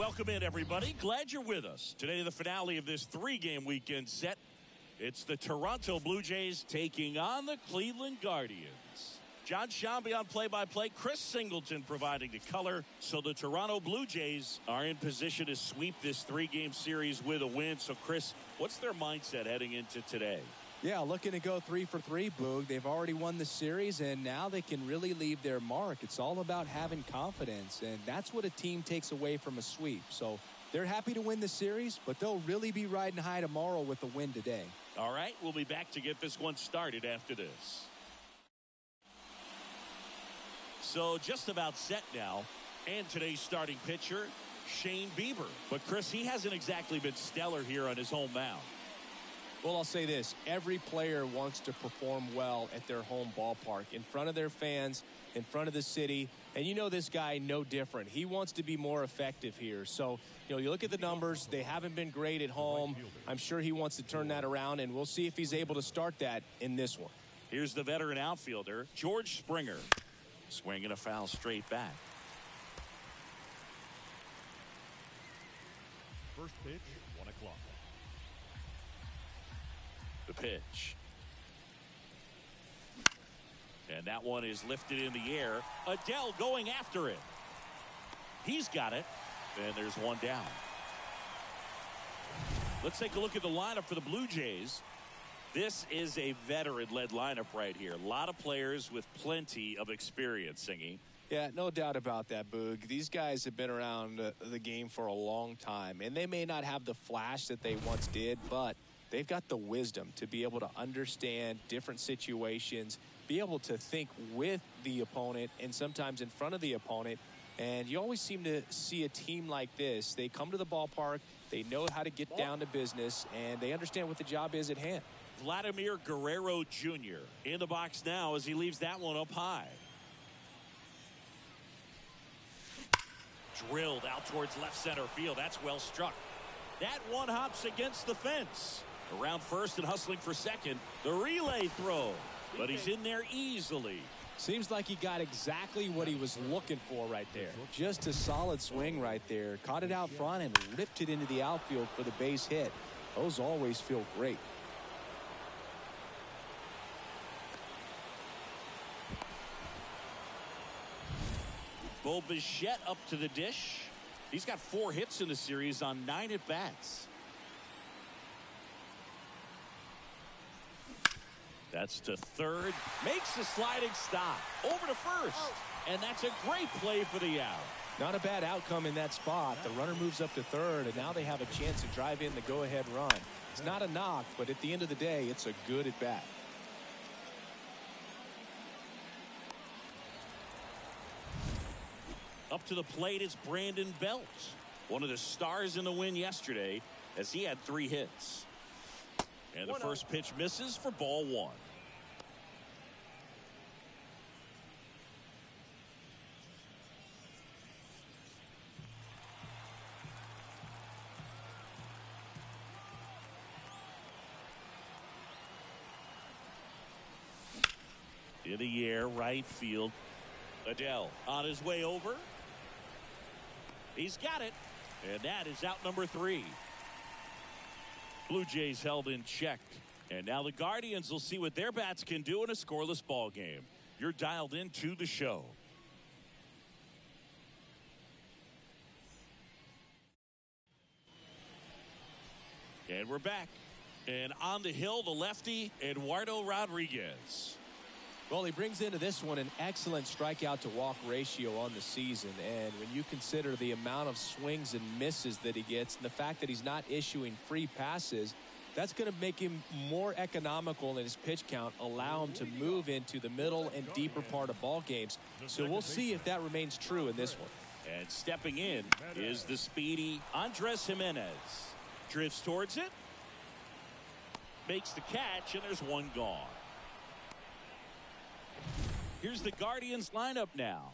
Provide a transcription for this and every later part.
welcome in, everybody. Glad you're with us. Today, the finale of this three-game weekend set. It's the Toronto Blue Jays taking on the Cleveland Guardians. John Shambi on play-by-play. Chris Singleton providing the color. So the Toronto Blue Jays are in position to sweep this three-game series with a win. So, Chris, what's their mindset heading into today? Yeah, looking to go 3 for 3, Boog. They've already won the series, and now they can really leave their mark. It's all about having confidence, and that's what a team takes away from a sweep. So they're happy to win the series, but they'll really be riding high tomorrow with the win today. All right, we'll be back to get this one started after this. So just about set now, and today's starting pitcher, Shane Bieber. But, Chris, he hasn't exactly been stellar here on his home mound. Well, I'll say this. Every player wants to perform well at their home ballpark, in front of their fans, in front of the city. And you know this guy no different. He wants to be more effective here. So, you look at the numbers. They haven't been great at home. I'm sure he wants to turn that around, and we'll see if he's able to start that in this one. Here's the veteran outfielder, George Springer. Swinging a foul straight back. First pitch, 1 o'clock. The pitch. And that one is lifted in the air. Adele going after it. He's got it. And there's one down. Let's take a look at the lineup for the Blue Jays. This is a veteran-led lineup right here. A lot of players with plenty of experience, Singy. Yeah, no doubt about that, Boog. These guys have been around the game for a long time, and they may not have the flash that they once did, but they've got the wisdom to be able to understand different situations, be able to think with the opponent and sometimes in front of the opponent. And you always seem to see a team like this. They come to the ballpark, they know how to get down to business, and they understand what the job is at hand. Vladimir Guerrero Jr. in the box now as he leaves that one up high. Drilled out towards left center field. That's well struck. That one hops against the fence. Around first and hustling for second. The relay throw. But he's in there easily. Seems like he got exactly what he was looking for right there. Just a solid swing right there. Caught it out front and ripped it into the outfield for the base hit. Those always feel great. Bo Bichette up to the dish. He's got 4 hits in the series on 9 at-bats. That's to third. Makes the sliding stop. Over to first. And that's a great play for the out. Not a bad outcome in that spot. The runner moves up to third, and now they have a chance to drive in the go-ahead run. It's not a knock, but at the end of the day, it's a good at-bat. Up to the plate is Brandon Belt, one of the stars in the win yesterday, as he had 3 hits. And the first pitch misses for ball 1. In the air, right field. Adele on his way over. He's got it. And that is out number 3. Blue Jays held in check. And now the Guardians will see what their bats can do in a scoreless ball game. You're dialed into the show. And we're back. And on the hill, the lefty, Eduardo Rodriguez. Well, he brings into this one an excellent strikeout to walk ratio on the season. And when you consider the amount of swings and misses that he gets and the fact that he's not issuing free passes, that's going to make him more economical in his pitch count, allow him to move into the middle and deeper part of ball games. So we'll see if that remains true in this one. And stepping in is the speedy Andres Jimenez. Drifts towards it. Makes the catch, and there's one gone. Here's the Guardians lineup now.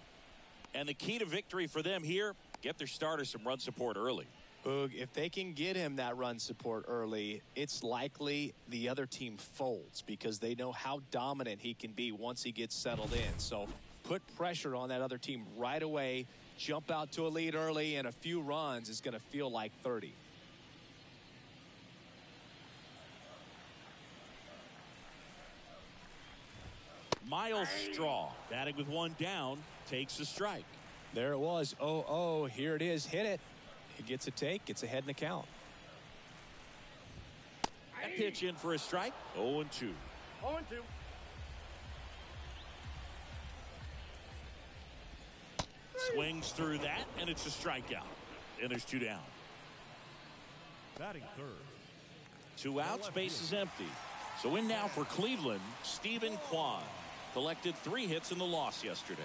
And the key to victory for them here, get their starter some run support early. Boog, if they can get him that run support early, it's likely the other team folds because they know how dominant he can be once he gets settled in. So put pressure on that other team right away, jump out to a lead early, and a few runs is going to feel like 30. Miles Straw batting with one down, takes a strike. There it was. 0-0. Here it is. Hit it. He gets a take. Gets ahead in the count. That pitch in for a strike. 0-2. 0-2. Swings through that, and it's a strikeout. And there's two down. Batting third. Two outs, base is empty. So in now for Cleveland, Stephen Kwan. Collected 3 hits in the loss yesterday.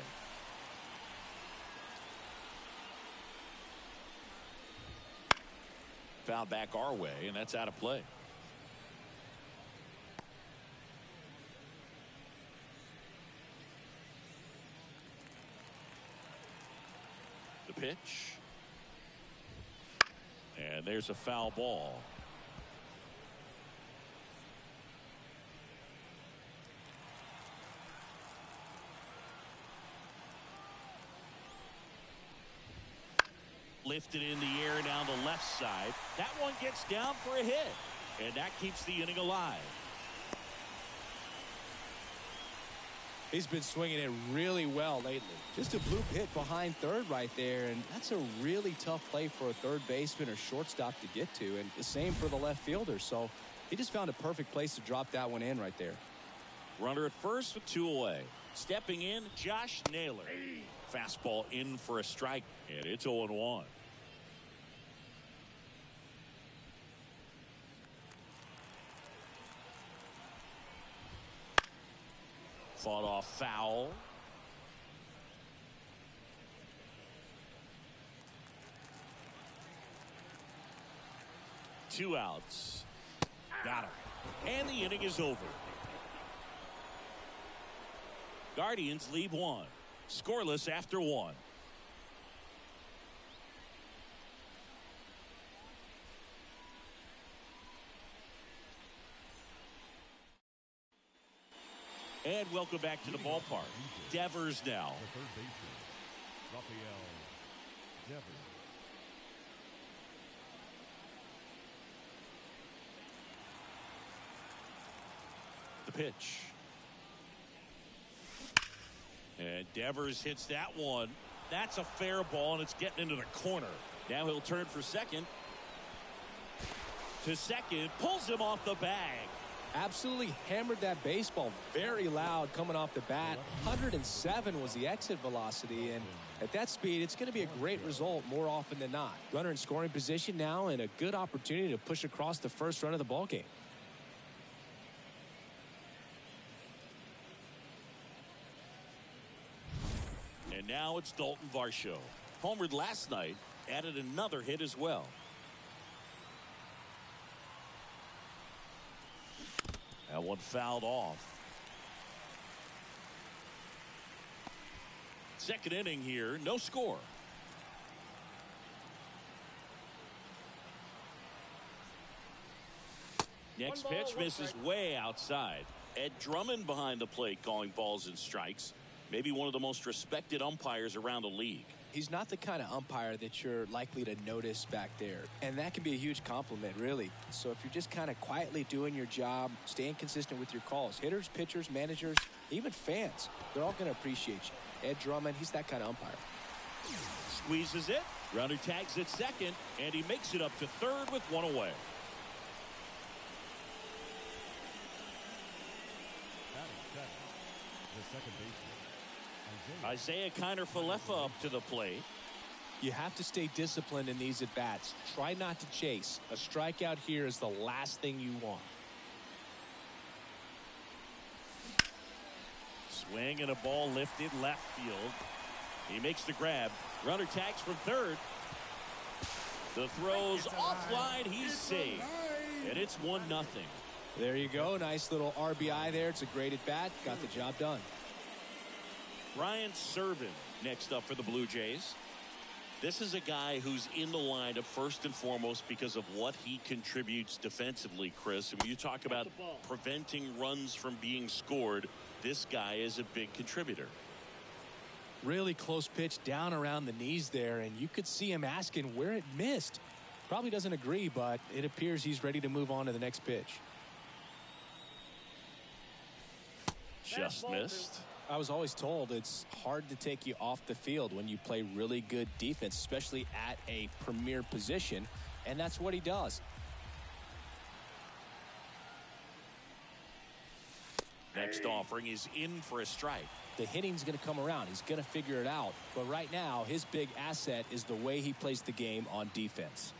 Foul back our way, and that's out of play. The pitch. And there's a foul ball. Lifted in the air down the left side. That one gets down for a hit. And that keeps the inning alive. He's been swinging it really well lately. Just a bloop hit behind third right there, and that's a really tough play for a third baseman or shortstop to get to, and the same for the left fielder. So he just found a perfect place to drop that one in right there. Runner at first with 2 away. Stepping in, Josh Naylor. Fastball in for a strike, and it's 0-1. Fought off foul. Two outs. Got him. And the inning is over. Guardians lead 1. Scoreless after 1. And welcome back to the ballpark. Devers now. The third baseman, Rafael Devers. The pitch. And Devers hits that one. That's a fair ball, and it's getting into the corner. Now he'll turn for second. To second, pulls him off the bag. Absolutely hammered that baseball very loud coming off the bat. 107 was the exit velocity, and at that speed, it's going to be a great result more often than not. Runner in scoring position now, and a good opportunity to push across the first run of the ball game. And now it's Dalton Varsho. Homered last night, added another hit as well. That one fouled off. Second inning here, no score. Next pitch misses way outside. Ed Drummond behind the plate calling balls and strikes. Maybe one of the most respected umpires around the league. He's not the kind of umpire that you're likely to notice back there. And that can be a huge compliment, really. So if you're just kind of quietly doing your job, staying consistent with your calls, hitters, pitchers, managers, even fans, they're all going to appreciate you. Ed Drummond, he's that kind of umpire. Squeezes it. Runner tags at second, and he makes it up to third with one away. The second baseman, Isaiah Kiner-Falefa up to the plate. You have to stay disciplined in these at-bats. Try not to chase. A strikeout here is the last thing you want. Swing and a ball lifted left field. He makes the grab. Runner tags from third. The throw's offline. He's safe. And it's 1-0. There you go. Nice little RBI there. It's a great at-bat. Got the job done. Ryan Serven next up for the Blue Jays. This is a guy who's in the lineup first and foremost because of what he contributes defensively, Chris. And when you talk about preventing runs from being scored, this guy is a big contributor. Really close pitch down around the knees there, and you could see him asking where it missed. Probably doesn't agree, but it appears he's ready to move on to the next pitch. Just missed. I was always told it's hard to take you off the field when you play really good defense, especially at a premier position, and that's what he does. Next offering is in for a strike. The hitting's going to come around. He's going to figure it out. But right now, his big asset is the way he plays the game on defense.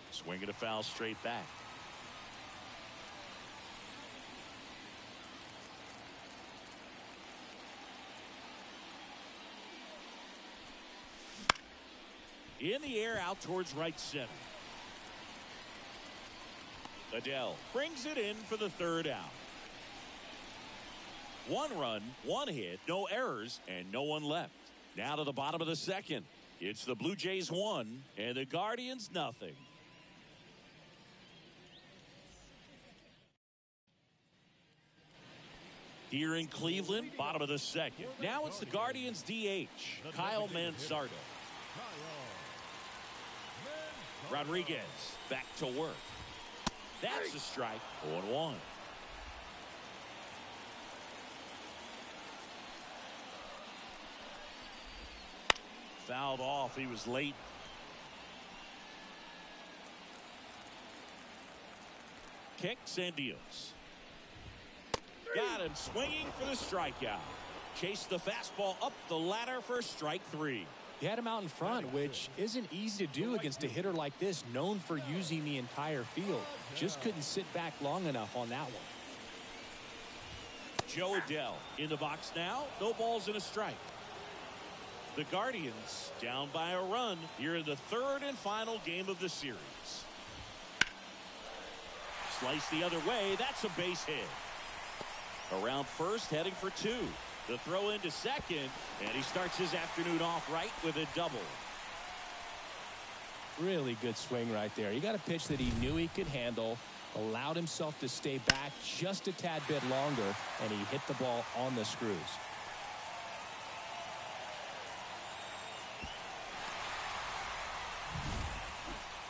Swinging a foul straight back. In the air out towards right center. Adele brings it in for the third out. 1 run, 1 hit, no errors, and no one left. Now to the bottom of the second. It's the Blue Jays 1 and the Guardians nothing. Here in Cleveland, bottom of the second. Now it's the Guardians DH, Kyle Manzardo. Rodriguez back to work. That's a strike. 0-1. Fouled off. He was late. Kicks and deals. Got him swinging for the strikeout. Chased the fastball up the ladder for strike 3. He had him out in front, which isn't easy to do against a hitter like this, known for using the entire field. Just couldn't sit back long enough on that one. Joe Adele in the box now. No balls and a strike. The Guardians down by a run here in the third and final game of the series. Slice the other way. That's a base hit. Around first, heading for 2. The throw into second, and he starts his afternoon off right with a double. Really good swing right there. He got a pitch that he knew he could handle, allowed himself to stay back just a tad bit longer, and he hit the ball on the screws.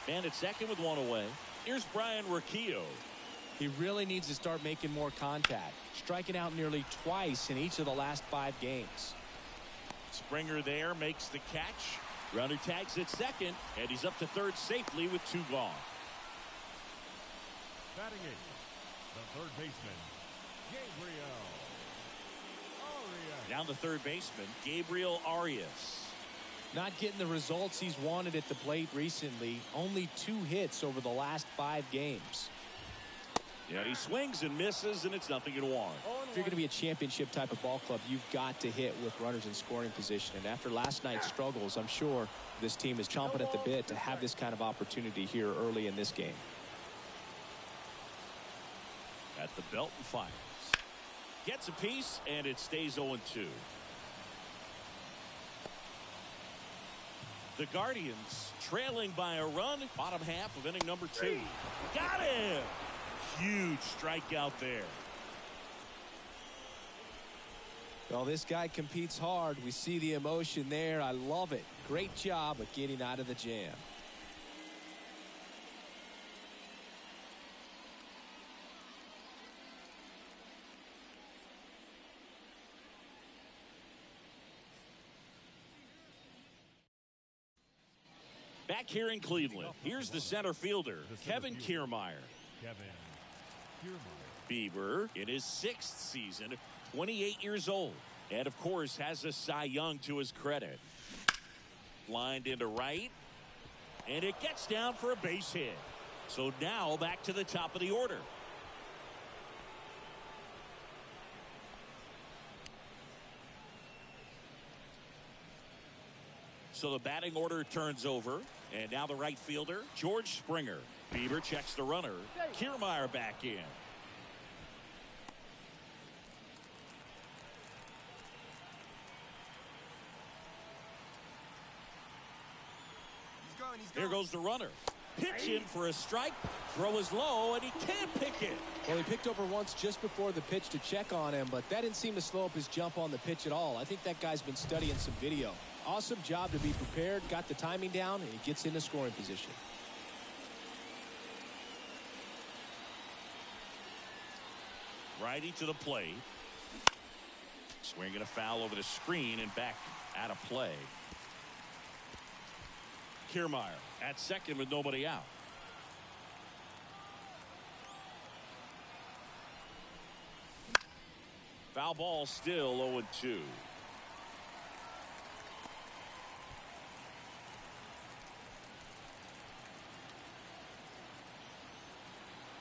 Man at second with 1 away. Here's Brian Riccio. He really needs to start making more contact, striking out nearly twice in each of the last 5 games. Springer there makes the catch. Runner tags at second, and he's up to third safely with 2 gone. Batting 8th, the third baseman, Gabriel Arias. Down the third baseman, Gabriel Arias. Not getting the results he's wanted at the plate recently. Only 2 hits over the last 5 games. Yeah, he swings and misses, and it's 0-1. If you're going to be a championship type of ball club, you've got to hit with runners in scoring position. And after last night's struggles, I'm sure this team is chomping at the bit to have this kind of opportunity here early in this game. At the belt and fires. Gets a piece, and it stays 0-2. The Guardians trailing by a run. Bottom half of inning number 2. Got him! Huge strikeout there. Well, this guy competes hard. We see the emotion there. I love it. Great job of getting out of the jam. Back here in Cleveland, here's the center fielder, Kevin Kiermaier. Bieber in his 6th season, 28 years old, and of course has a Cy Young to his credit. Lined into right, and it gets down for a base hit. So now back to the top of the order. So the batting order turns over, and now the right fielder, George Springer. Bieber checks the runner. Kiermaier back in. Here goes the runner. Pitch in for a strike. Throw is low, and he can't pick it. Well, he picked over once just before the pitch to check on him, but that didn't seem to slow up his jump on the pitch at all. I think that guy's been studying some video. Awesome job to be prepared, got the timing down, and he gets into scoring position. Righty to the plate. Swinging a foul over the screen and back out of play. Kiermaier at second with nobody out. Foul ball, still 0-2.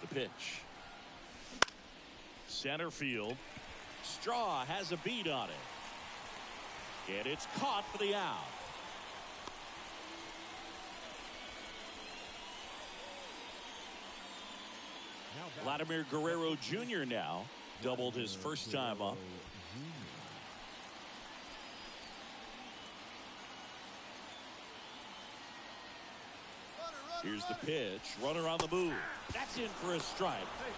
The pitch. Center field. Straw has a beat on it. And it's caught for the out. Vladimir Guerrero Jr. now doubled his first time up. Here's the pitch. Runner on the move. That's in for a strike.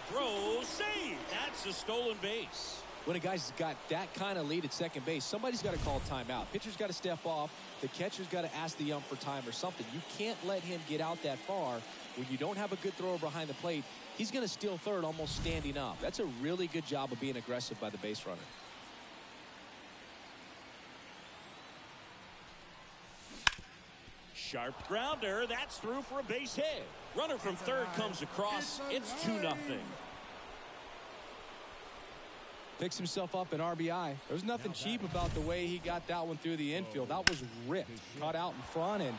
Throw, save. That's a stolen base. When a guy's got that kind of lead at second base, somebody's got to call timeout. Pitcher's got to step off. The catcher's got to ask the ump for time or something. You can't let him get out that far. When you don't have a good thrower behind the plate, he's going to steal third almost standing up. That's a really good job of being aggressive by the base runner. Sharp grounder. That's through for a base hit. Runner from third comes across. It's 2-0. Picks himself up an RBI. There's nothing cheap about the way he got that one through the infield. That was ripped. Caught out in front and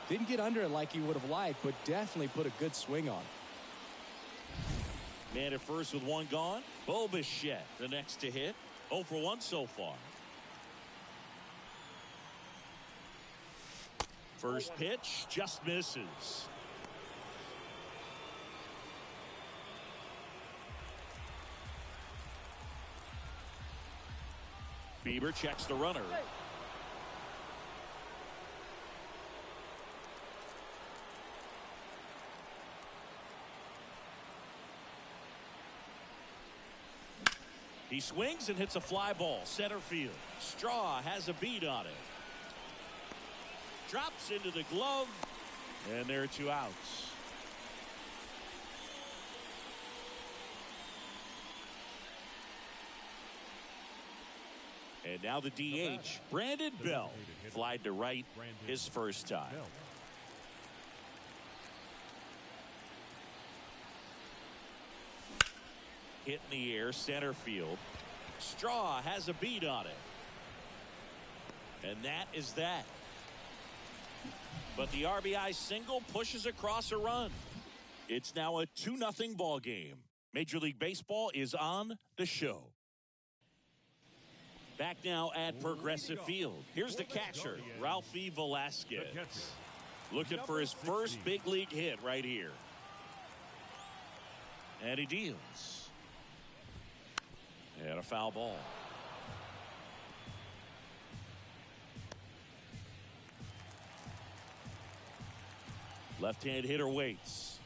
didn't get under it like he would have liked, but definitely put a good swing on. Man at first with one gone. Bo Bichette, the next to hit. 0 for 1 so far. First pitch just misses. Bieber checks the runner. He swings and hits a fly ball center field. Straw has a beat on it. Drops into the glove, and there are 2 outs. And now the DH, Brandon Bell, flied to right his first time. Hit in the air, center field. Straw has a beat on it. And that is that. But the RBI single pushes across a run. It's now a 2-0 ball game. Major League Baseball is on the show. Back now at Progressive Field. Here's the catcher, Ralphie Velasquez. Looking for his first big league hit right here. And he deals. And a foul ball. Left-hand hitter waits.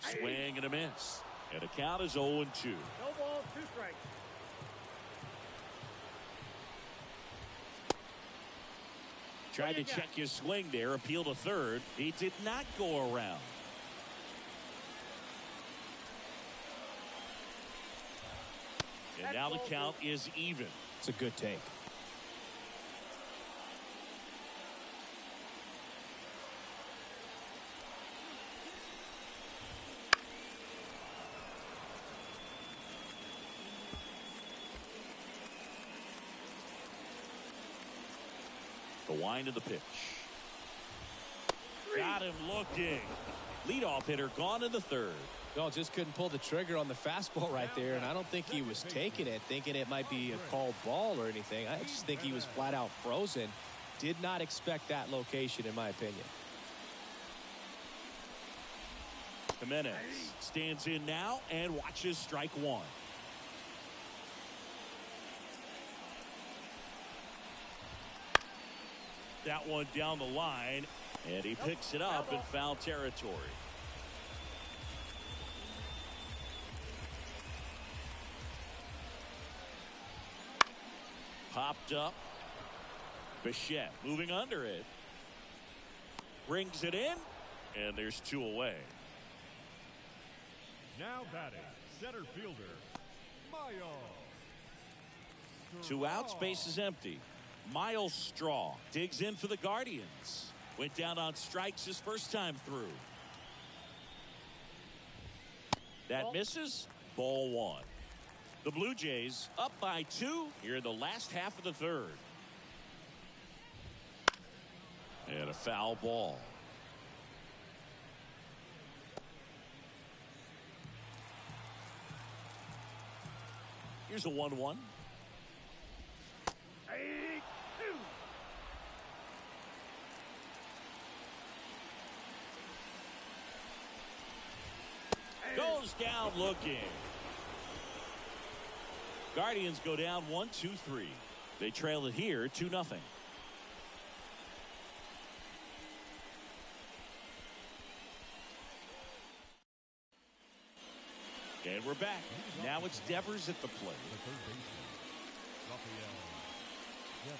Swing and a miss. And the count is 0-2. No ball, 2 strikes. Tried to check his swing there, appeal to third. He did not go around. And now the count is even. It's a good take. The wind of the pitch. Got him looking. Leadoff hitter gone in the third. No, just couldn't pull the trigger on the fastball right there, and I don't think he was taking it, thinking it might be a called ball or anything. I just think he was flat out frozen. Did not expect that location, in my opinion. Jimenez stands in now and watches strike one. That one down the line, And he picks it up in foul territory. Popped up. Bichette moving under it. Brings it in. And there's 2 away. Now batting, center fielder, Miles. 2 outs, base is empty. Miles Straw digs in for the Guardians. Went down on strikes his first time through. That misses. Ball 1. The Blue Jays up by 2 here in the last half of the 3rd. And a foul ball. Here's a 1-1. Goes down looking. Guardians go down 1-2-3. They trail it here 2-0. And we're back. Now it's Devers at the plate. The third baseman, Raphael Devers.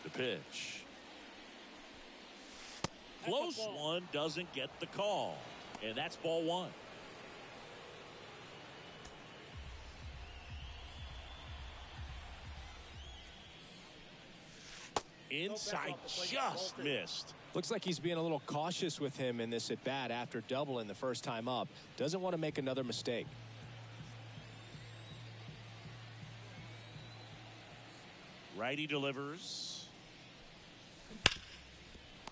The pitch. Close one, doesn't get the call. And that's ball 1. Inside, just missed. Looks like he's being a little cautious with him in this at bat after doubling the first time up. Doesn't want to make another mistake. Righty delivers.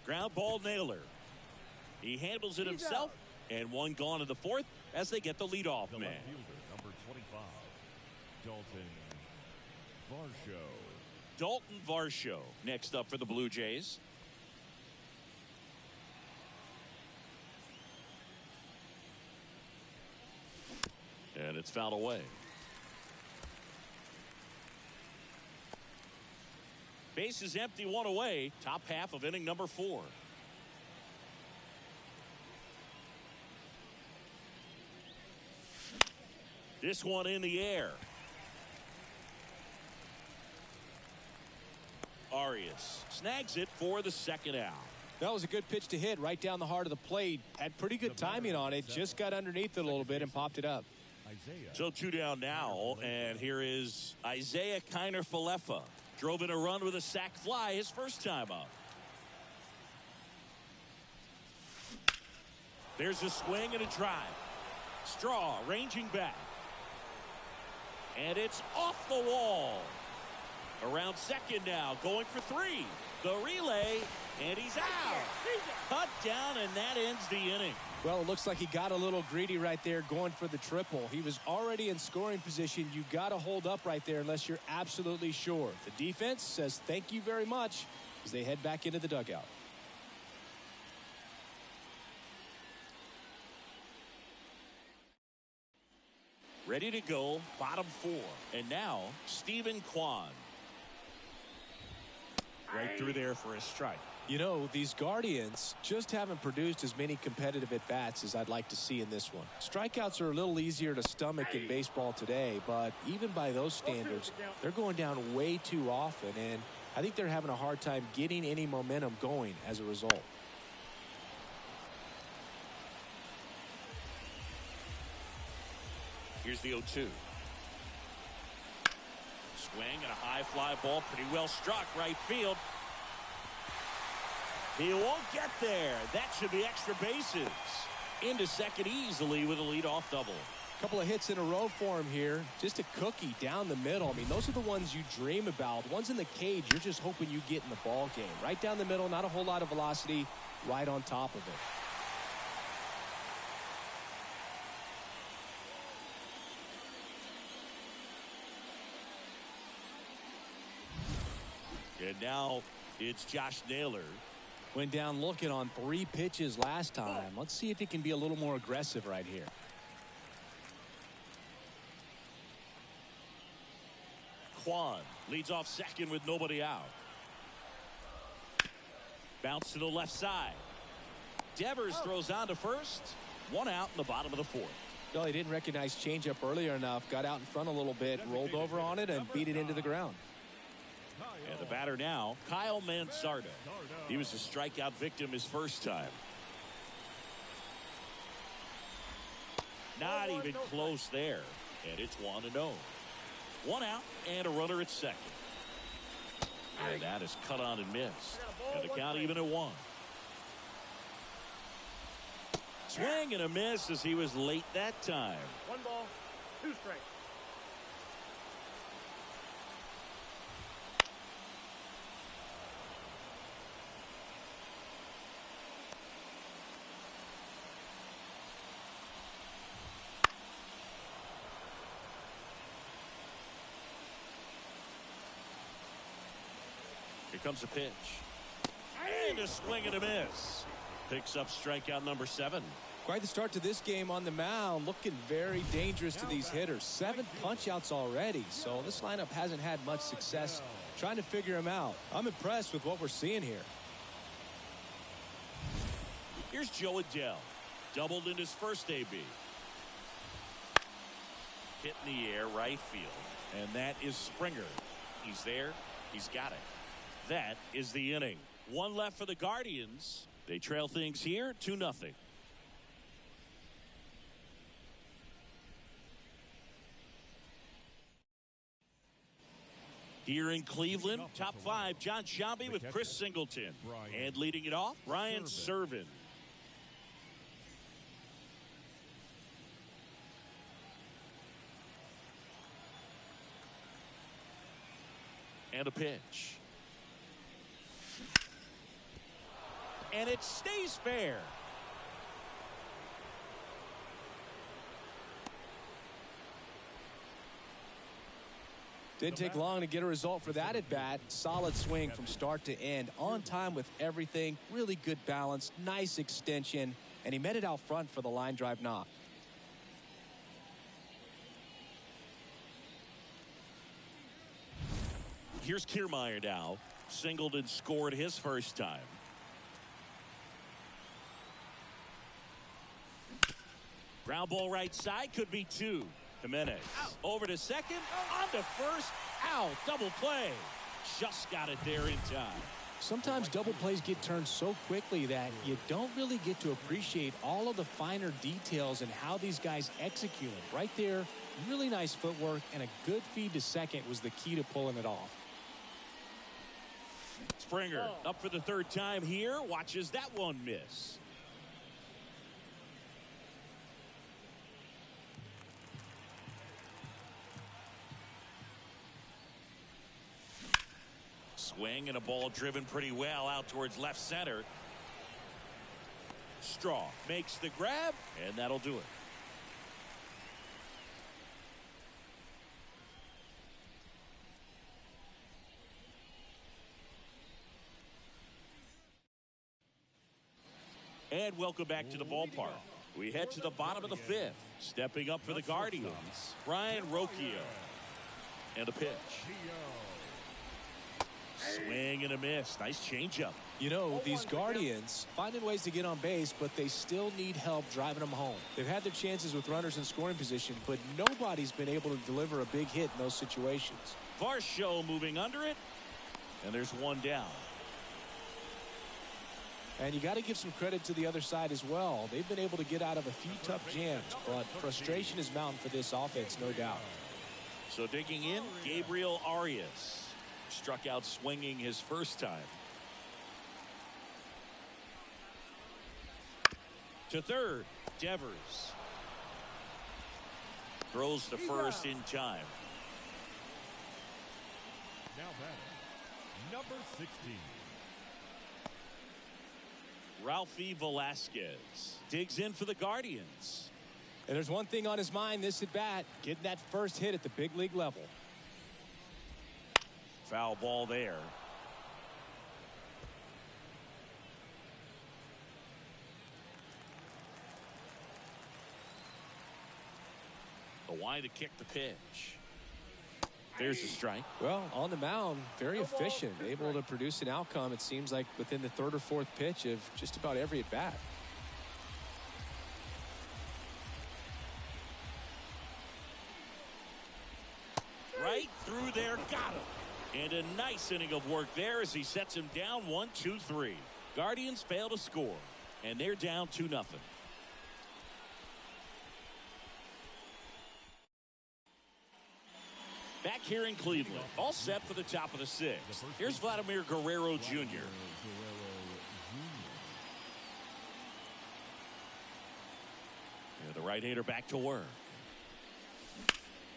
Ground ball nailer. He handles it himself. And 1 gone in the 4th as they get the leadoff man. Left fielder, number 25, Dalton Varsho. Dalton Varsho next up for the Blue Jays. And it's fouled away. Base is empty, 1 away. Top half of inning number 4. This one in the air. Arias snags it for the 2nd out. That was a good pitch to hit right down the heart of the plate. Had pretty good timing on it. Just got underneath it a little bit and popped it up. So 2 down now, and here is Isaiah Kiner-Falefa. Drove in a run with a sac fly his first time up. There's a swing and a drive. Straw ranging back. And it's off the wall. Around second now, going for 3. The relay, and he's out. Cut down, and that ends the inning. Well, it looks like he got a little greedy right there going for the triple. He was already in scoring position. You got to hold up right there unless you're absolutely sure. The defense says thank you very much as they head back into the dugout. Ready to go, bottom 4. And now, Stephen Kwan. Right through there for a strike. You know, these Guardians just haven't produced as many competitive at-bats as I'd like to see in this one. Strikeouts are a little easier to stomach in baseball today, but even by those standards, they're going down way too often, and I think they're having a hard time getting any momentum going as a result. Here's the 0-2. Swing and a high fly ball, pretty well struck right field. He won't get there. That should be extra bases. Into second easily with a leadoff double. Couple of hits in a row for him here. Just a cookie down the middle. I mean, those are the ones you dream about. Ones in the cage, you're just hoping you get in the ball game. Right down the middle, not a whole lot of velocity, right on top of it. And now it's Josh Naylor. Went down looking on 3 pitches last time. Let's see if he can be a little more aggressive right here. Kwan Leads off second with nobody out. Bounce to the left side. Devers throws on to first. One out in the bottom of the fourth. Well, he didn't recognize changeup earlier enough. Got out in front a little bit, rolled over on it, and beat it into the ground. And the batter now, Kyle Mansardo. He was a strikeout victim his first time. Not even close there. And it's 1-0. One out and a runner at second. And that is cut on and missed. And the count even at 1. Swing and a miss as he was late that time. 1 ball, 2 strikes. Here comes a pitch. And a swing and a miss. Picks up strikeout number 7. Quite the start to this game on the mound. Looking very dangerous to these hitters. 7 punch-outs already. So this lineup hasn't had much success trying to figure him out. I'm impressed with what we're seeing here. Here's Joe Adell. Doubled in his first AB. Hit in the air, right field. And that is Springer. He's there. He's got it. That is the inning. 1 left for the Guardians. They trail things here 2-0. Here in Cleveland, top 5, John Sciambi with Chris Singleton. And leading it off, Ryan Serven. And a pitch. And it stays fair. Didn't take long to get a result for that at bat. Solid swing from start to end. On time with everything. Really good balance. Nice extension. And he met it out front for the line drive knock. Here's Kiermaier now. Singled and scored his first time. Ground ball right side, could be 2. Jimenez over to second, on to first, out, double play. Just got it there in time. Sometimes double plays get turned so quickly that you don't really get to appreciate all of the finer details and how these guys execute it. Right there, really nice footwork, and a good feed to second was the key to pulling it off. Springer up for the 3rd time here, watches that one miss. Swing and a ball driven pretty well out towards left center. Straw makes the grab, and that'll do it. And welcome back to the ballpark. We head to the bottom of the 5th. Stepping up for the Guardians, Ryan Rocchio. And a pitch. Swing and a miss. Nice changeup. You know, these Guardians finding ways to get on base, but they still need help driving them home. They've had their chances with runners in scoring position, but nobody's been able to deliver a big hit in those situations. Varsho moving under it, and there's one down. And you got to give some credit to the other side as well. They've been able to get out of a few tough jams, but frustration is mounting for this offense, no doubt. So digging in, Gabriel Arias. Struck out swinging his first time. To third, Devers. Throws to first in time. Now batting, number 16. Ralphie Velasquez digs in for the Guardians. And there's one thing on his mind this at bat, getting that first hit at the big league level. Foul ball there. The wide to kick the pitch. There's a strike. Well, on the mound, very efficient, able to produce an outcome, it seems like, within the third or fourth pitch of just about every at-bat. Right through there, got him. And a nice inning of work there as he sets him down 1-2-3. Guardians fail to score, and they're down 2-0. Back here in Cleveland, all set for the top of the sixth. Here's Vladimir Guerrero Jr. And the right-hander back to work.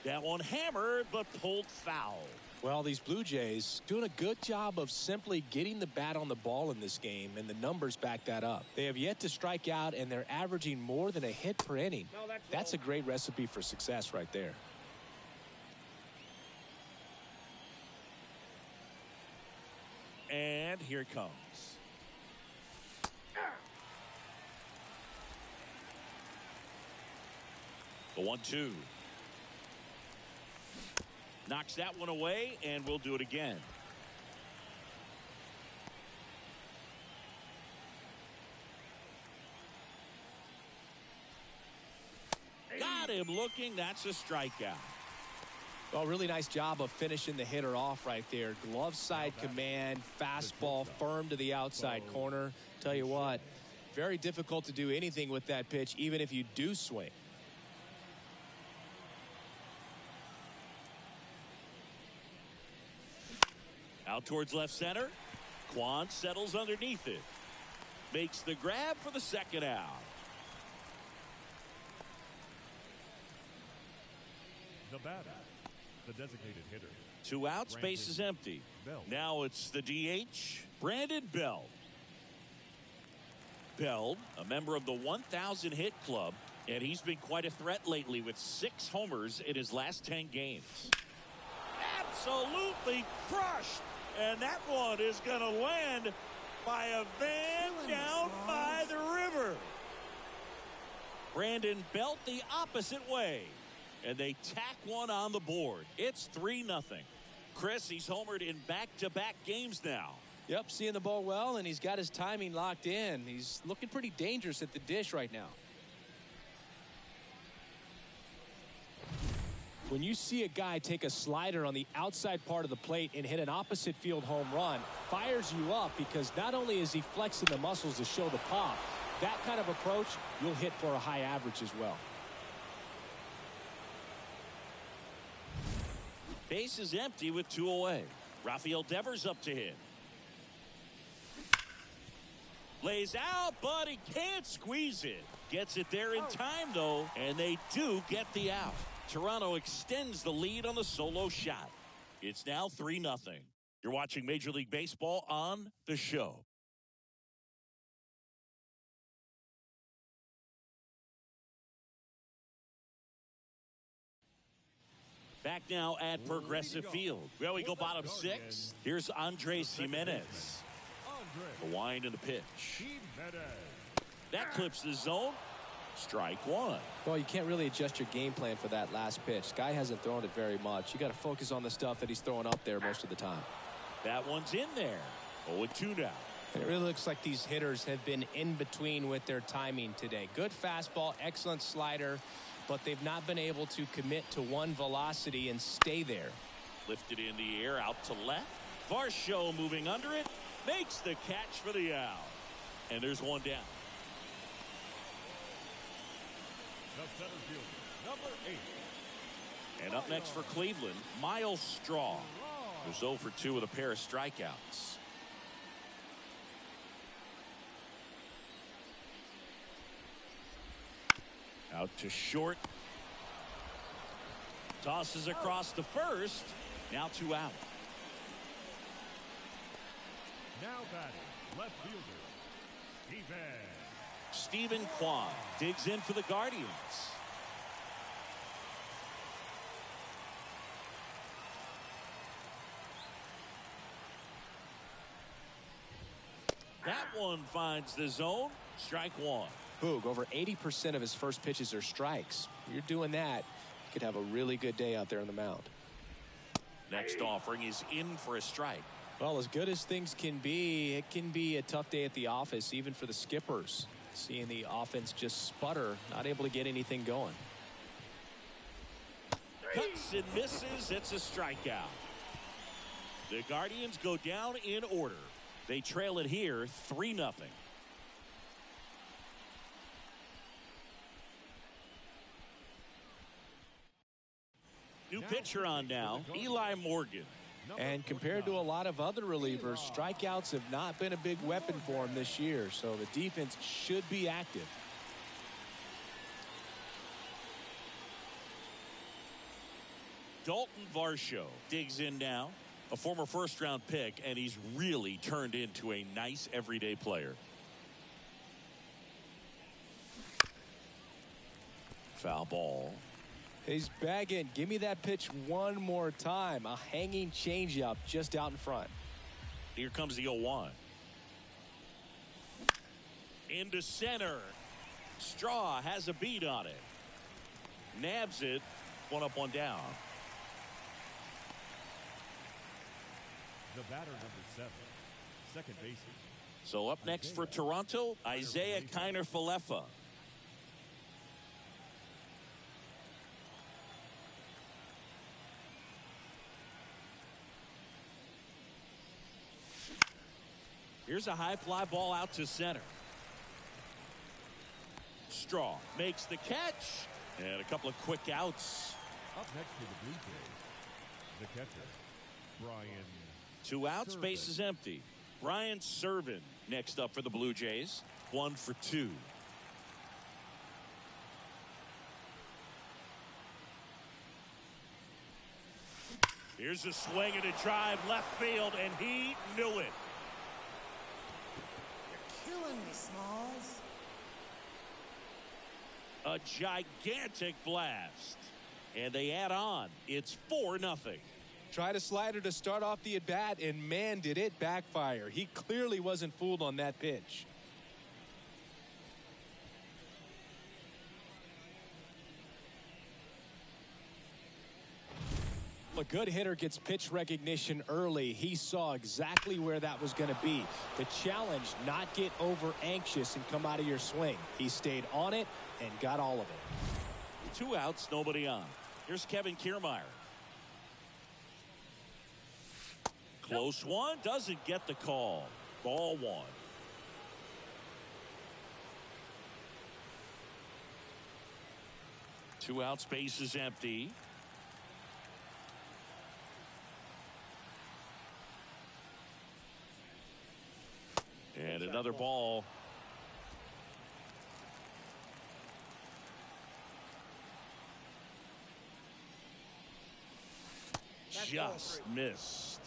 That one hammered, but pulled foul. Well, these Blue Jays doing a good job of simply getting the bat on the ball in this game, and the numbers back that up. They have yet to strike out, and they're averaging more than a hit per inning. That's a great recipe for success right there. And here it comes. The 1-2. Knocks that one away, and we'll do it again. Got him looking. That's a strikeout. Well, really nice job of finishing the hitter off right there. Glove side command, fastball firm to the outside corner. Tell you what, very difficult to do anything with that pitch, even if you do swing. Out towards left center. Kwan settles underneath it. Makes the grab for the second out. The batter, the designated hitter. 2 outs, base is empty. Now it's the DH, Brandon Belt. Belt, a member of the 1,000 hit club, and he's been quite a threat lately with 6 homers in his last 10 games. Absolutely crushed. And that one is going to land by a van down by the river. Brandon Belt the opposite way. And they tack one on the board. It's 3-0. Chris, he's homered in back-to-back games now. Yep, seeing the ball well, and he's got his timing locked in. He's looking pretty dangerous at the dish right now. When you see a guy take a slider on the outside part of the plate and hit an opposite field home run, fires you up, because not only is he flexing the muscles to show the pop, that kind of approach, you'll hit for a high average as well. Base is empty with 2 away. Rafael Devers up to hit. Lays out, but he can't squeeze it. Gets it there in time, though, and they do get the out. Toronto extends the lead on the solo shot. It's now 3-0. You're watching Major League Baseball on The Show. Back now at Progressive Field. Well, we go bottom 6. Here's Andres Jimenez. The wind and the pitch. That clips the zone. Strike 1. Well, you can't really adjust your game plan for that last pitch. Guy hasn't thrown it very much. You got to focus on the stuff that he's throwing up there most of the time. That one's in there. 0-2 now. It really looks like these hitters have been in between with their timing today. Good fastball, excellent slider, but they've not been able to commit to one velocity and stay there. Lifted in the air out to left. Varsho moving under it. Makes the catch for the out. And there's one down. The center fielder, number 8. And up next for Cleveland, Miles Straw. Who's 0 for 2 with a pair of strikeouts. Out to short. Tosses across the first. Now 2 out. Now batting, left fielder, Stephen Kwan digs in for the Guardians. That one finds the zone. Strike 1. Boog, over 80% of his first pitches are strikes. You're doing that, you could have a really good day out there on the mound. Next offering is in for a strike. Well, as good as things can be, it can be a tough day at the office, even for the skippers. Seeing the offense just sputter, not able to get anything going. Cuts and misses. It's a strikeout. The Guardians go down in order. They trail it here 3-0. New pitcher on now, Eli Morgan. And compared to a lot of other relievers, strikeouts have not been a big weapon for him this year, so the defense should be active. Dalton Varsho digs in now, a former first-round pick, and he's really turned into a nice everyday player. Foul ball. He's bagging. Give me that pitch one more time. A hanging changeup just out in front. Here comes the 0-1. Into center. Straw has a beat on it. Nabs it. 1 up, 1 down. The batter, number 7, second baseman. So up next for Toronto, Isaiah Kiner-Falefa. Here's a high fly ball out to center. Straw makes the catch. And a couple of quick outs. Up next for the Blue Jays, the catcher, Brian. 2 outs, base is empty. Brian Serven next up for the Blue Jays. 1 for 2. Here's a swing and a drive left field, and he knew it. Killing me, Smalls. A gigantic blast. And they add on. It's 4-0. Tried a slider to start off the at-bat, and man, did it backfire. He clearly wasn't fooled on that pitch. A good hitter gets pitch recognition early. He saw exactly where that was going to be. The challenge, not get over anxious and come out of your swing. He stayed on it and got all of it. 2 outs, nobody on. Here's Kevin Kiermaier. Close one, doesn't get the call. Ball 1. Two outs, base is empty. And another ball. Just missed.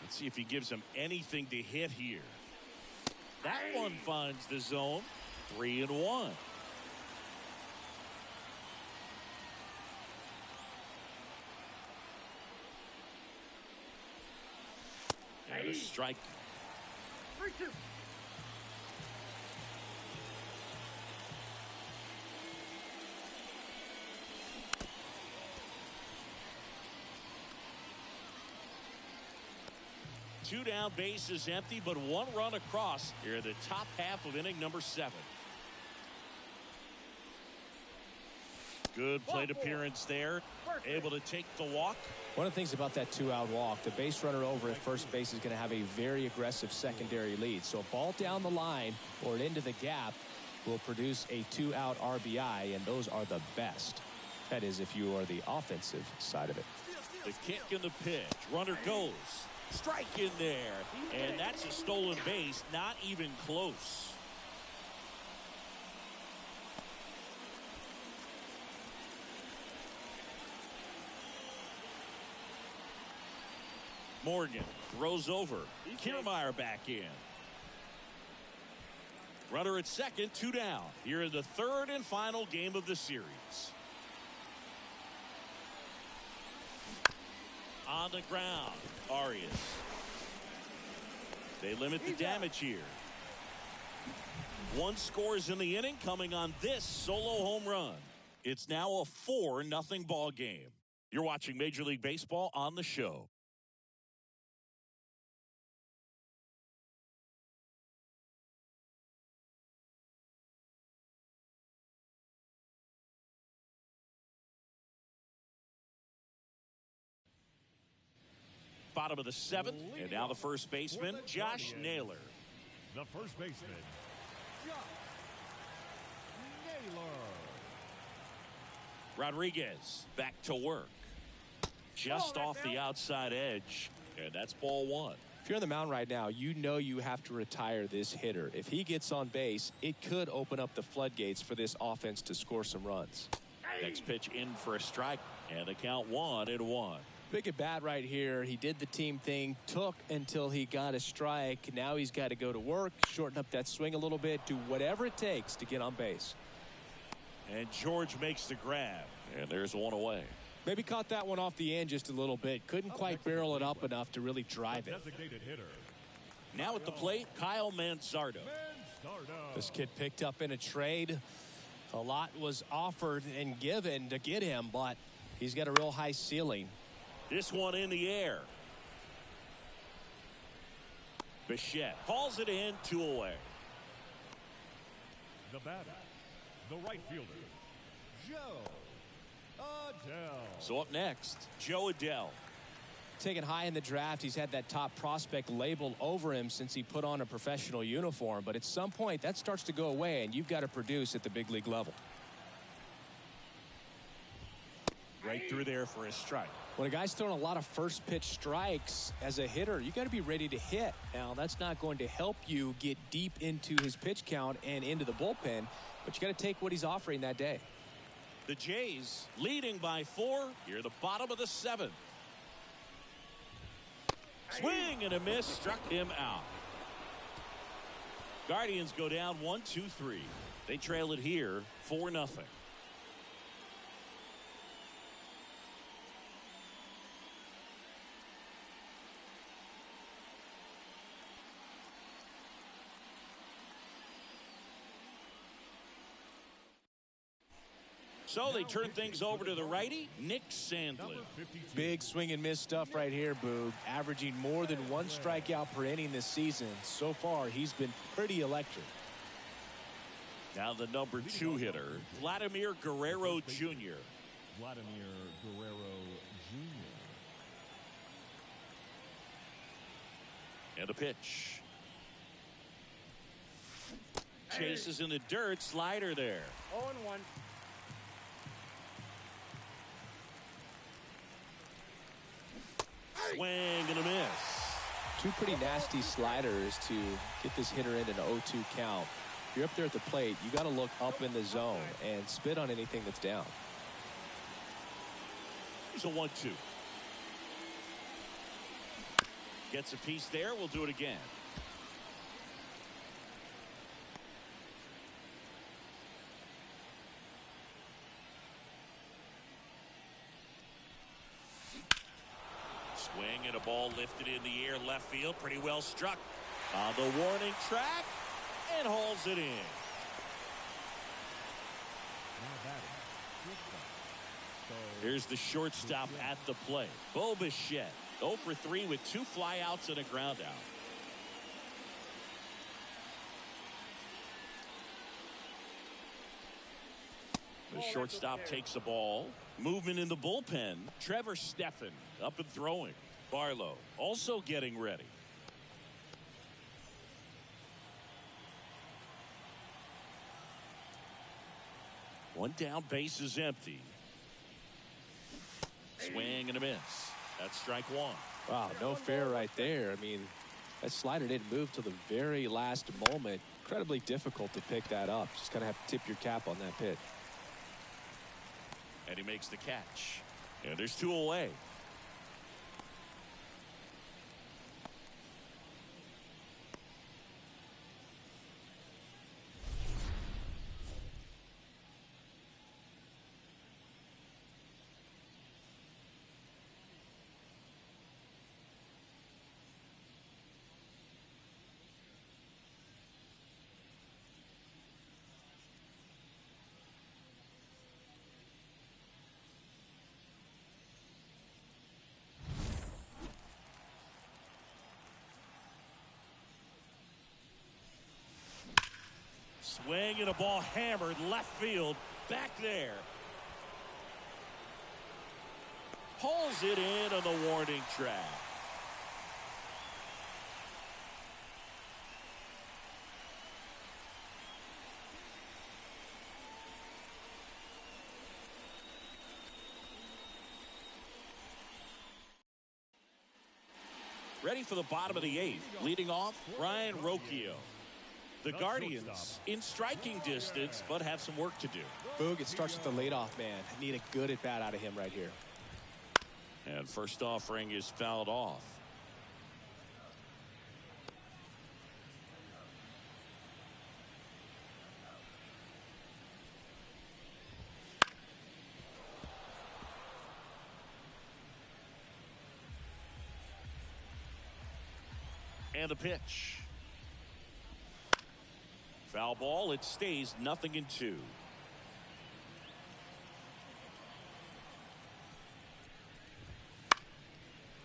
Let's see if he gives him anything to hit here. That one finds the zone. 3-1. And a strike. 3-2. Two down, base is empty, but 1 run across here in the top half of inning number 7. Good plate appearance there. Able to take the walk. One of the things about that 2-out walk, the base runner over at first base is going to have a very aggressive secondary lead. So a ball down the line or into the gap will produce a 2-out RBI, and those are the best. That is, if you are the offensive side of it. The kick and the pitch. Runner goes. Strike in there. And that's a stolen base. Not even close. Morgan throws over. Kiermaier back in. Runner at second, 2 down. Here in the 3rd and final game of the series. On the ground, Arias. They limit the damage here. One scores in the inning coming on this solo home run. It's now a 4-0 ball game. You're watching Major League Baseball on the show. Bottom of the 7th, and now the first baseman, Josh Naylor. The first baseman, Josh Naylor. Rodriguez back to work. Just off the outside edge, and that's ball 1. If you're on the mound right now, you know you have to retire this hitter. If he gets on base, it could open up the floodgates for this offense to score some runs. Next pitch in for a strike, and the count 1-1. Big at bat right here. He did the team thing, took until he got a strike. Now he's got to go to work, shorten up that swing a little bit, do whatever it takes to get on base. And George makes the grab, and there's one away. Maybe caught that one off the end just a little bit. Couldn't quite barrel it up enough to really drive it. Designated hitter. Now at the plate, Kyle Manzardo. This kid picked up in a trade. A lot was offered and given to get him, but he's got a real high ceiling. This one in the air. Bichette hauls it in, 2 away. The batter, the right fielder, Joe Adell. So up next, Joe Adell. Taken high in the draft, he's had that top prospect labeled over him since he put on a professional uniform. But at some point, that starts to go away, and you've got to produce at the big league level. Right through there for a strike. When a guy's throwing a lot of first pitch strikes as a hitter, you got to be ready to hit. Now, that's not going to help you get deep into his pitch count and into the bullpen, but you got to take what he's offering that day. The Jays leading by 4 here, the bottom of the 7th. Swing and a miss, struck him out. Guardians go down 1-2-3. They trail it here 4-0. So they turn things over to the righty, Nick Sandlin. Big swing and miss stuff right here, Boog. Averaging more than 1 strikeout per inning this season. So far, he's been pretty electric. Now the number 2 hitter, Vladimir Guerrero Jr. Vladimir Guerrero Jr. And a pitch. Chases in the dirt, slider there. 0-1. Swing and a miss. 2 pretty nasty sliders to get this hitter in an 0-2 count. If you're up there at the plate, you got to look up in the zone and spit on anything that's down. Here's a 1-2. Gets a piece there. We'll do it again. Swing and a ball lifted in the air left field. Pretty well struck on the warning track and hauls it in. Here's the shortstop at the plate. Bo Bichette 0 for 3 with 2 flyouts and a ground out. The shortstop takes the ball. Movement in the bullpen. Trevor Stephan up and throwing. Barlow also getting ready. One down, base is empty. Swing and a miss. That's strike 1. Wow, no fair right there. I mean, that slider didn't move till the very last moment. Incredibly difficult to pick that up. Just kind of have to tip your cap on that pitch. And he makes the catch. And there's 2 away. swinging a ball hammered left field back there. Pulls it in on the warning track. Ready for the bottom of the 8th. Leading off, Ryan Rocchio. The Guardians in striking distance, but have some work to do. Boog, it starts with the leadoff man. Need a good at bat out of him right here. And first offering is fouled off. And the pitch. Foul ball. It stays 0-2.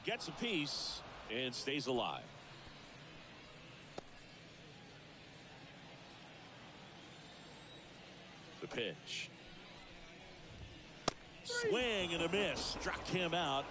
Gets a piece and stays alive. The pitch. Swing and a miss. Struck him out.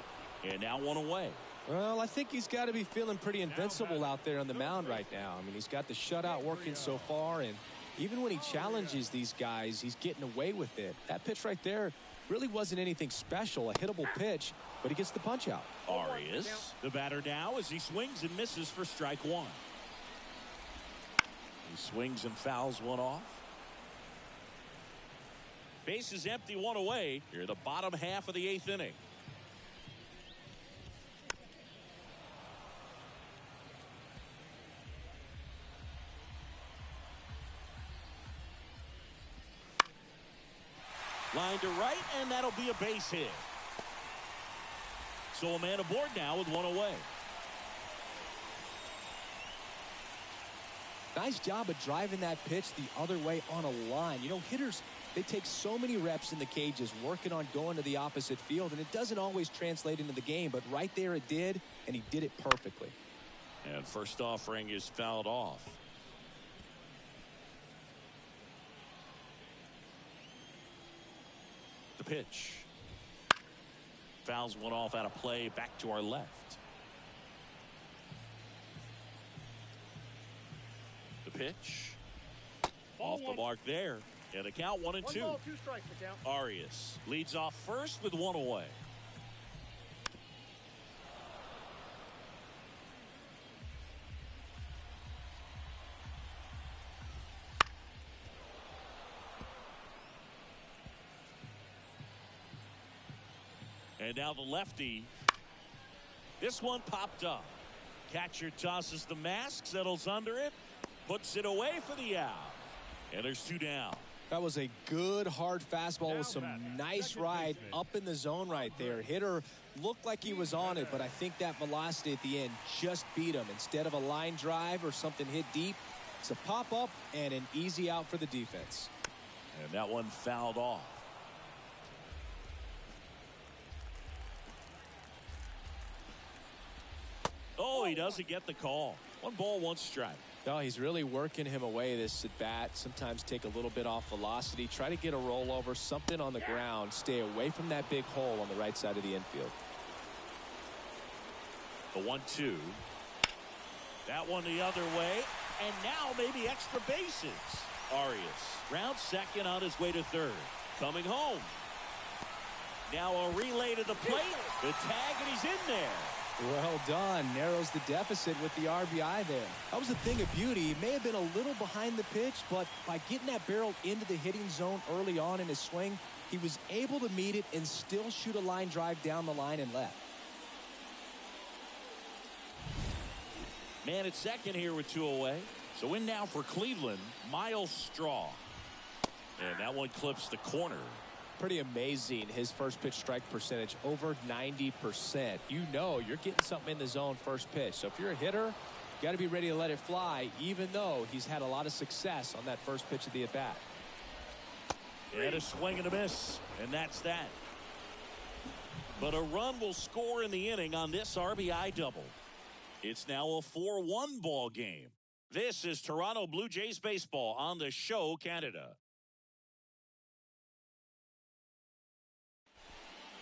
And now 1 away. Well, I think he's got to be feeling pretty invincible out there on the mound right now. I mean, he's got the shutout working so far, and even when he challenges these guys, he's getting away with it. That pitch right there really wasn't anything special, a hittable pitch, but he gets the punch out. Arias, the batter now, as he swings and misses for strike 1. He swings and fouls one off. Base is empty, 1 away. Here, the bottom half of the 8th inning. Line to right, and that'll be a base hit. So a man aboard now with 1 away. Nice job of driving that pitch the other way on a line. You know, hitters, they take so many reps in the cages working on going to the opposite field, and it doesn't always translate into the game, but right there it did, and he did it perfectly. And first offering is fouled off. The pitch. Fouls one off out of play, back to our left. The pitch. Off the mark there. And the count 1-2. 1 ball, 2 strikes, the count. Arias leads off first with 1 away. And now the lefty. This one popped up. Catcher tosses the mask, settles under it, puts it away for the out. And there's 2 down. That was a good hard fastball with some nice ride up in the zone right there. Hitter looked like he was on it, but I think that velocity at the end just beat him. Instead of a line drive or something hit deep, it's a pop up and an easy out for the defense. And that one fouled off. Oh, he doesn't get the call. 1 ball, 1 strike. No, he's really working him away this at bat. Sometimes take a little bit off velocity. Try to get a rollover, something on the ground. Stay away from that big hole on the right side of the infield. The 1-2. That one the other way. And now maybe extra bases. Arias rounds second on his way to third. Coming home. Now a relay to the plate. The tag, and he's in there. Well done. Narrows the deficit with the RBI there. That was a thing of beauty. He may have been a little behind the pitch, but by getting that barrel into the hitting zone early on in his swing, he was able to meet it and still shoot a line drive down the line and left. Man at second here with 2 away. So in now for Cleveland, Miles Straw. And that one clips the corner. Pretty amazing, his first pitch strike percentage, over 90%. You know you're getting something in the zone first pitch. So if you're a hitter, you got to be ready to let it fly, even though he's had a lot of success on that first pitch of the at-bat. And a swing and a miss, and that's that. But a run will score in the inning on this RBI double. It's now a 4-1 ball game. This is Toronto Blue Jays baseball on the Show Canada.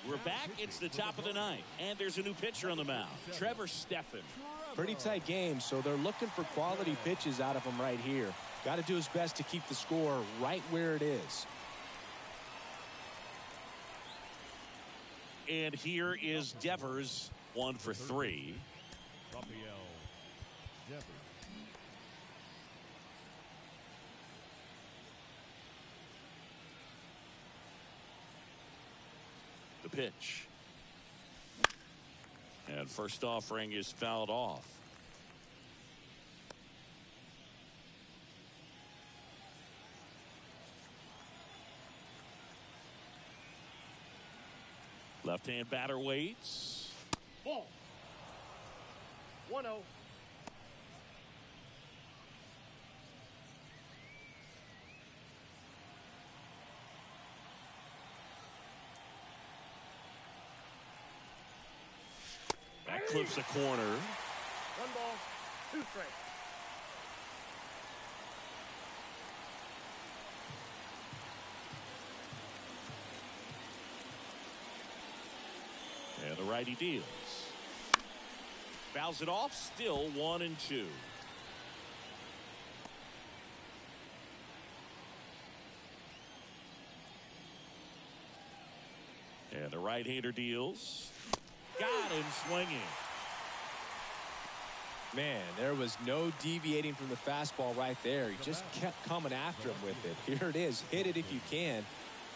We're back. It's the top of the ninth, and there's a new pitcher on the mound, Trevor Stephan. Pretty tight game, so they're looking for quality pitches out of him right here. Got to do his best to keep the score right where it is. And here is Devers, 1 for 3. Devers. The pitch. And first offering is fouled off. Left-hand batter waits. Ball. 1-0. That clips a corner. 1 ball, 2 strikes. And the righty deals. Fouls it off, still 1-2. And the right-hander deals. Got him swinging. Man, there was no deviating from the fastball right there. He just kept coming after him with it. Here it is. Hit it if you can.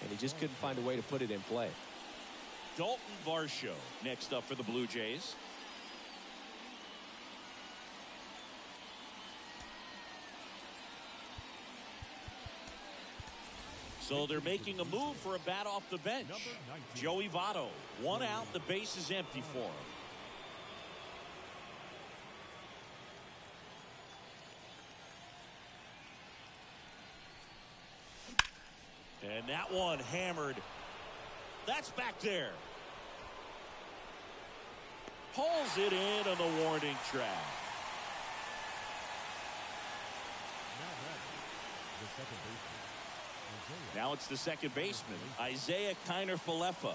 And he just couldn't find a way to put it in play. Dalton Varsho next up for the Blue Jays. So they're making a move for a bat off the bench. Joey Votto, 1 out, the base is empty for him. And that one hammered. That's back there. Pulls it in on the warning track. Now it's the second baseman, Isaiah Kiner-Falefa.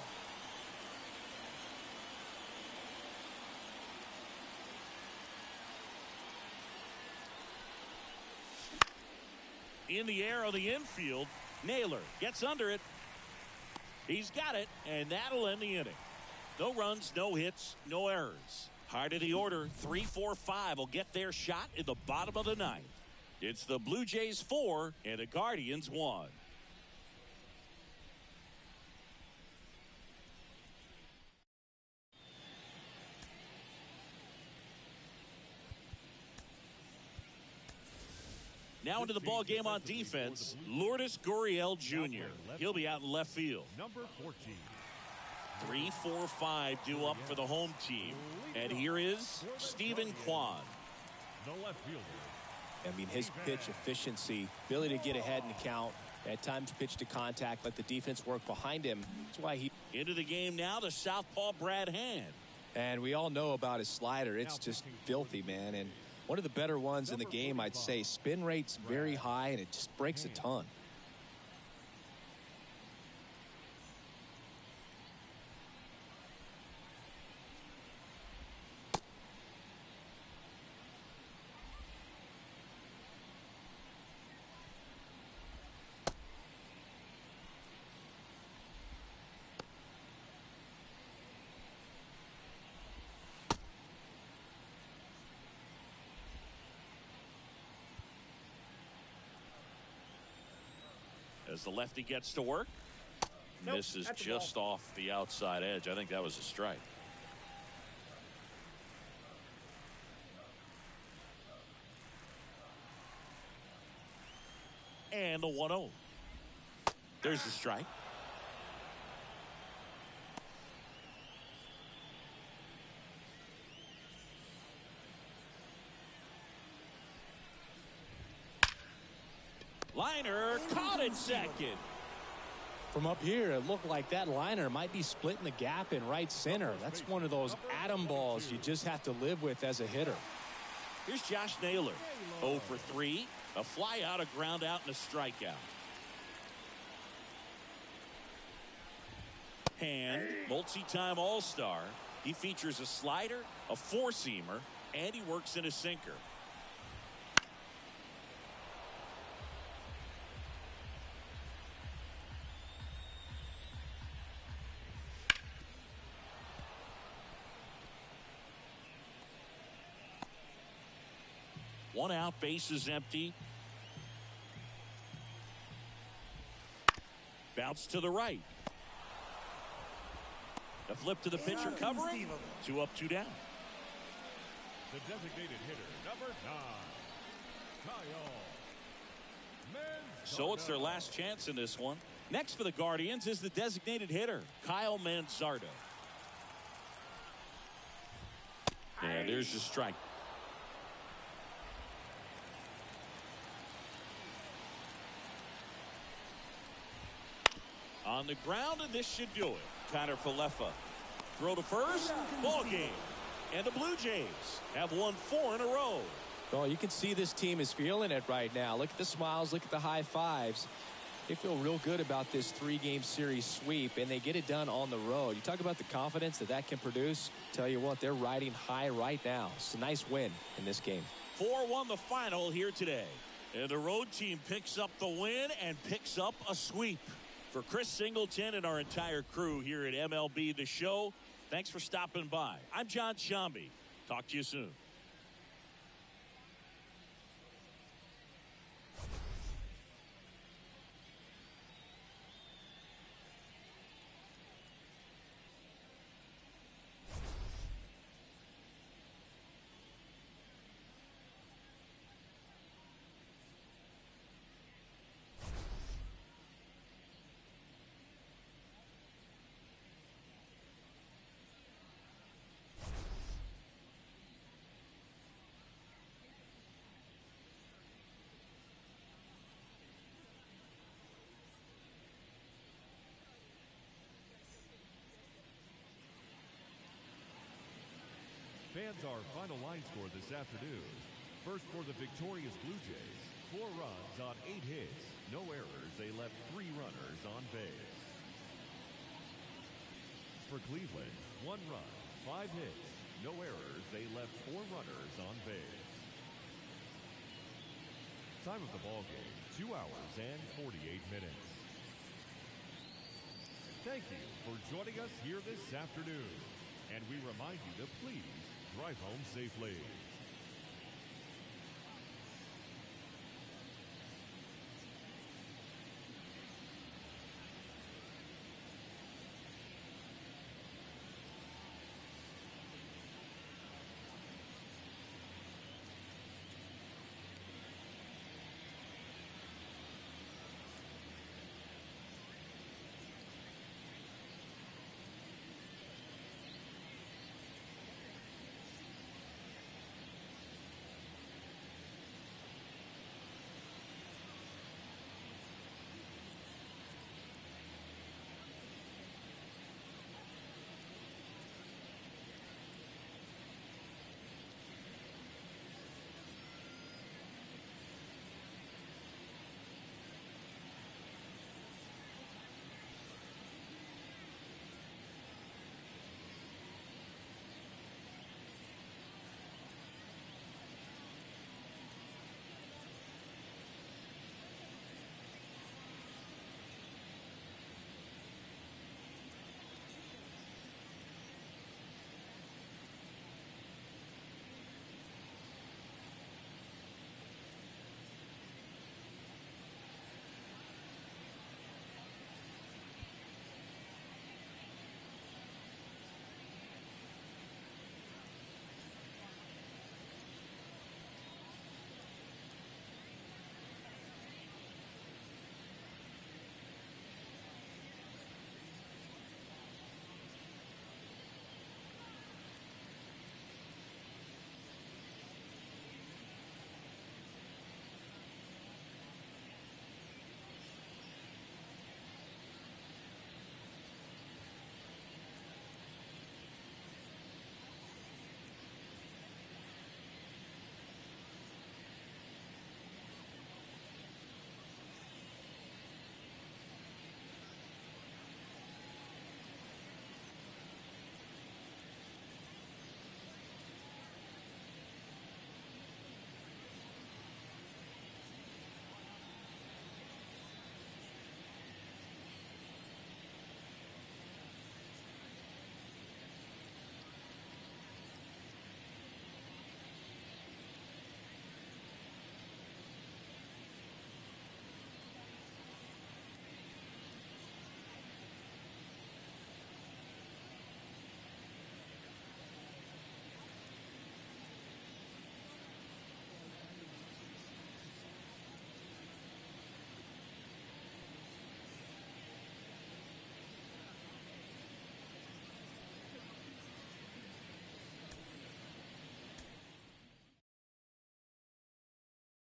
In the air on the infield, Naylor gets under it. He's got it, and that'll end the inning. No runs, no hits, no errors. Heart of the order, 3, 4, 5 will get their shot in the bottom of the ninth. It's the Blue Jays 4 and the Guardians 1. Now into the ball game on defense, Lourdes Gurriel Jr. He'll be out in left field. Number 14. 3, 4, 5 due up for the home team. And here is Stephen Kwan. The left fielder. I mean, his pitch efficiency, ability to get ahead in the count, at times pitch to contact, let the defense work behind him. That's why he... Into the game now, the southpaw Brad Hand. And we all know about his slider. It's just filthy, man. And one of the better ones in the game, I'd say. Spin rate's very high, and it just breaks a ton. As the lefty gets to work, misses just off the outside edge. I think that was a strike. And the 1-0. There's the strike. Liner caught in second. From up here, it looked like that liner might be splitting the gap in right center. That's one of those atom balls you just have to live with as a hitter. Here's Josh Naylor. 0 for 3. A fly out, a ground out, and a strikeout. Hand, multi-time all-star. He features a slider, a four-seamer, and he works in a sinker. One out, base is empty. Bounce to the right. A flip to the pitcher covering. 2 up, 2 down. The designated hitter, number 9, Kyle Manzardo. So it's their last chance in this one. Next for the Guardians is the designated hitter, Kyle Manzardo. And there's the strike. On the ground, and this should do it. Connor Falefa. Throw to first. Ball game. And the Blue Jays have won 4 in a row. Oh, you can see this team is feeling it right now. Look at the smiles. Look at the high fives. They feel real good about this 3-game series sweep, and they get it done on the road. You talk about the confidence that can produce. Tell you what, they're riding high right now. It's a nice win in this game. 4-1 the final here today. And the road team picks up the win and picks up a sweep. For Chris Singleton and our entire crew here at MLB The Show, thanks for stopping by. I'm John Shambi. Talk to you soon. Fans, our final line score this afternoon. First for the victorious Blue Jays, 4 runs on 8 hits. No errors. They left 3 runners on base. For Cleveland, 1 run, 5 hits. No errors. They left 4 runners on base. Time of the ball game, 2 hours and 48 minutes. Thank you for joining us here this afternoon. And we remind you to please drive home safely.